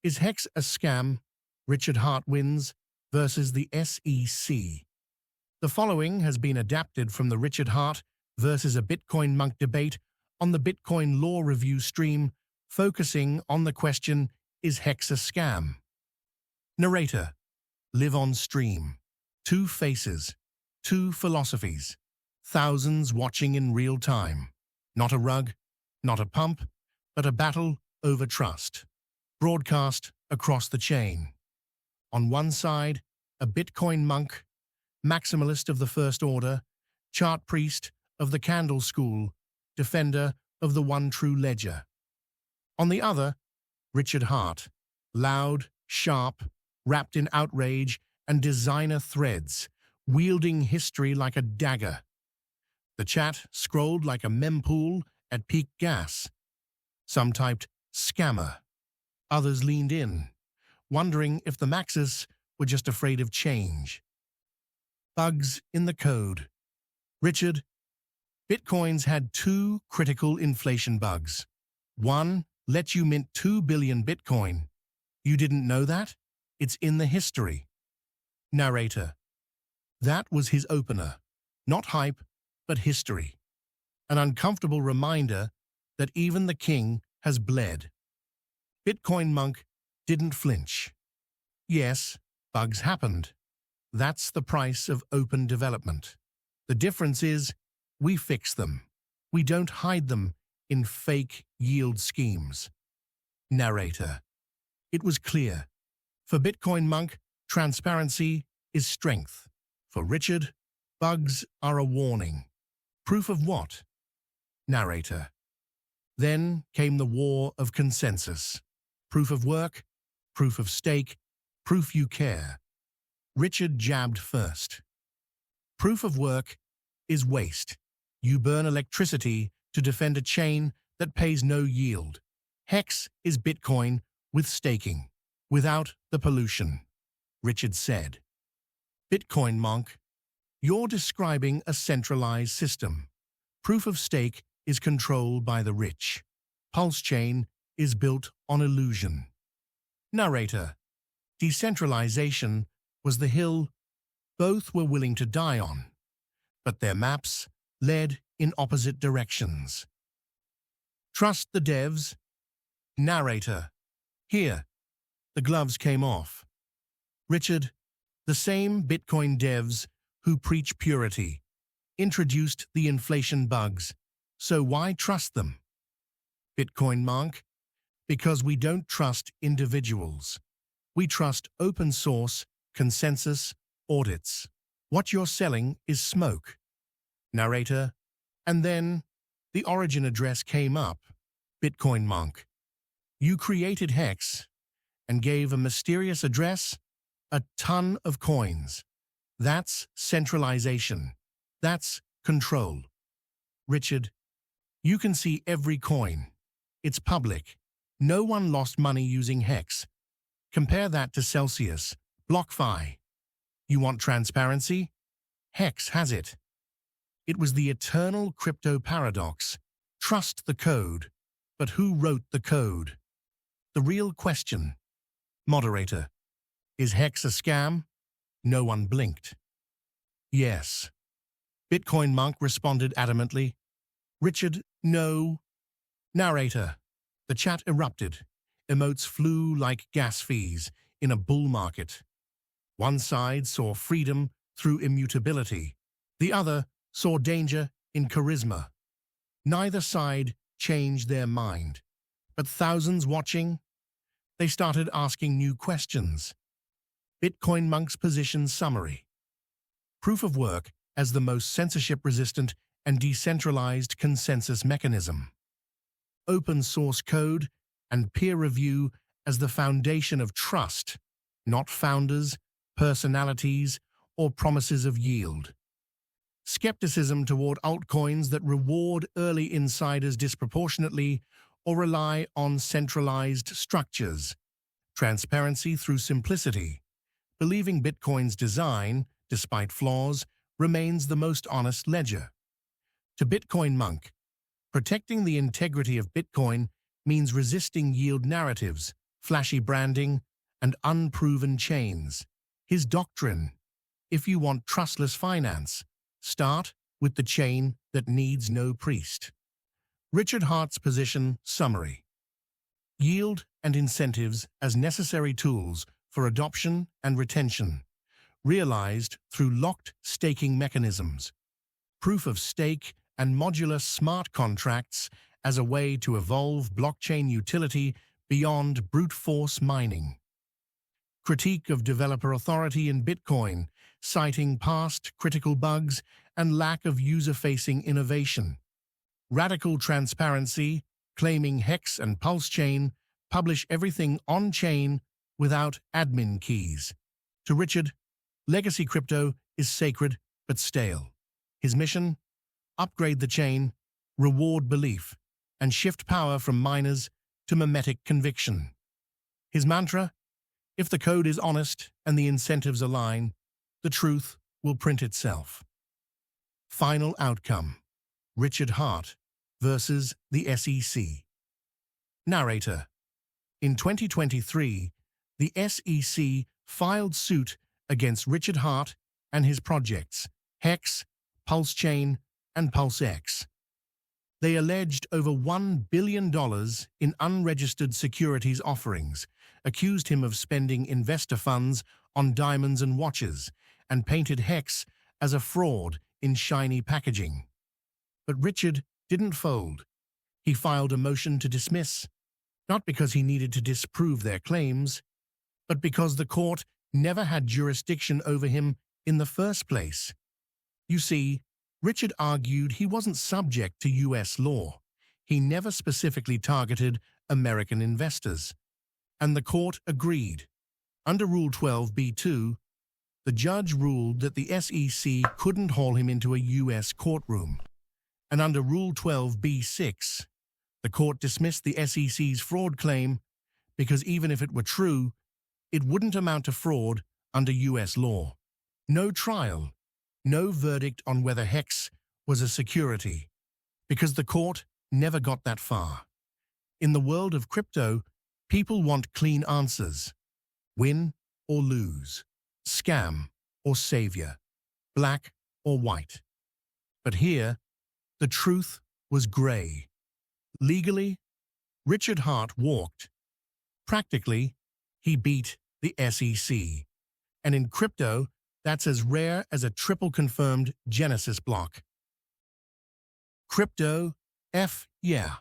Is HEX a scam? Richard Hart wins versus the SEC. The following has been adapted from the Richard Hart versus a BitcoinMonk debate on the Bitcoin Law Review stream, focusing on the question, is HEX a scam? Narrator: live on stream. Two faces, two philosophies, thousands watching in real time. Not a rug, not a pump, but a battle over trust. Broadcast across the chain. On one side, a Bitcoin monk, maximalist of the First Order, chart priest of the Candle School, defender of the one true ledger. On the other, Richard Hart, loud, sharp, wrapped in outrage and designer threads, wielding history like a dagger. The chat scrolled like a mempool at peak gas. Some typed scammer. Others leaned in, wondering if the maxis were just afraid of change. Bugs in the code. Richard, Bitcoins had two critical inflation bugs. One let you mint 2 billion Bitcoin. You didn't know that? It's in the history. Narrator: that was his opener. Not hype, but history. An uncomfortable reminder that even the king has bled. BitcoinMonk didn't flinch. Yes, bugs happened. That's the price of open development. The difference is, we fix them. We don't hide them in fake yield schemes. Narrator: it was clear. For BitcoinMonk, transparency is strength. For Richard, bugs are a warning. Proof of what? Narrator: then came the war of consensus. Proof of work, proof of stake, proof you care. Richard jabbed first. Proof of work is waste. You burn electricity to defend a chain that pays no yield. HEX is Bitcoin with staking, without the pollution. Richard said. BitcoinMonk, you're describing a centralized system. Proof of stake is controlled by the rich. Pulse chain is built on illusion. Narrator: decentralization was the hill both were willing to die on, but their maps led in opposite directions. Trust the devs. Narrator: here, the gloves came off. Richard: the same Bitcoin devs who preach purity introduced the inflation bugs, so why trust them? BitcoinMonk: because we don't trust individuals. We trust open source, consensus, audits. What you're selling is smoke. Narrator: and then the origin address came up. BitcoinMonk: you created HEX and gave a mysterious address, a ton of coins. That's centralization. That's control. Richard: you can see every coin. It's public. No one lost money using HEX. Compare that to Celsius, BlockFi. You want transparency? HEX has it. It was the eternal crypto paradox. Trust the code. But who wrote the code? The real question. Moderator: is HEX a scam? No one blinked. Yes. BitcoinMonk responded adamantly. Richard: no. Narrator: the chat erupted. Emotes flew like gas fees in a bull market. One side saw freedom through immutability. The other saw danger in charisma. Neither side changed their mind. But thousands watching, they started asking new questions. BitcoinMonk's position summary. Proof of work as the most censorship-resistant and decentralized consensus mechanism. Open source code and peer review as the foundation of trust, not founders, personalities, or promises of yield. Skepticism toward altcoins that reward early insiders disproportionately or rely on centralized structures. Transparency through simplicity. Believing Bitcoin's design, despite flaws, remains the most honest ledger. To BitcoinMonk, protecting the integrity of Bitcoin means resisting yield narratives, flashy branding, and unproven chains. His doctrine: if you want trustless finance, start with the chain that needs no priest. Richard Hart's position summary: yield and incentives as necessary tools for adoption and retention, realized through locked staking mechanisms. Proof of stake and modular smart contracts as a way to evolve blockchain utility beyond brute force mining. Critique of developer authority in Bitcoin, citing past critical bugs and lack of user-facing innovation. Radical transparency, claiming HEX and Pulse Chain publish everything on-chain without admin keys. To Richard, legacy crypto is sacred but stale. His mission: upgrade the chain, reward belief, and shift power from miners to mimetic conviction. His mantra: if the code is honest and the incentives align, the truth will print itself. Final outcome: Richard Hart versus the SEC. Narrator: in 2023, the SEC filed suit against Richard Hart and his projects, HEX, Pulse Chain, and PulseX. They alleged over $1 billion in unregistered securities offerings, accused him of spending investor funds on diamonds and watches, and painted HEX as a fraud in shiny packaging. But Richard didn't fold. He filed a motion to dismiss, not because he needed to disprove their claims, but because the court never had jurisdiction over him in the first place. You see, Richard argued he wasn't subject to US law. He never specifically targeted American investors. And the court agreed. Under Rule 12b-2, the judge ruled that the SEC couldn't haul him into a US courtroom. And under Rule 12b-6, the court dismissed the SEC's fraud claim because even if it were true, it wouldn't amount to fraud under US law. No trial, no verdict on whether HEX was a security, because the court never got that far. In the world of crypto, people want clean answers: win or lose, scam or savior, black or white. But here, the truth was gray. Legally, Richard Hart walked. Practically, he beat the SEC. And in crypto, that's as rare as a triple-confirmed Genesis block. Crypto, yeah.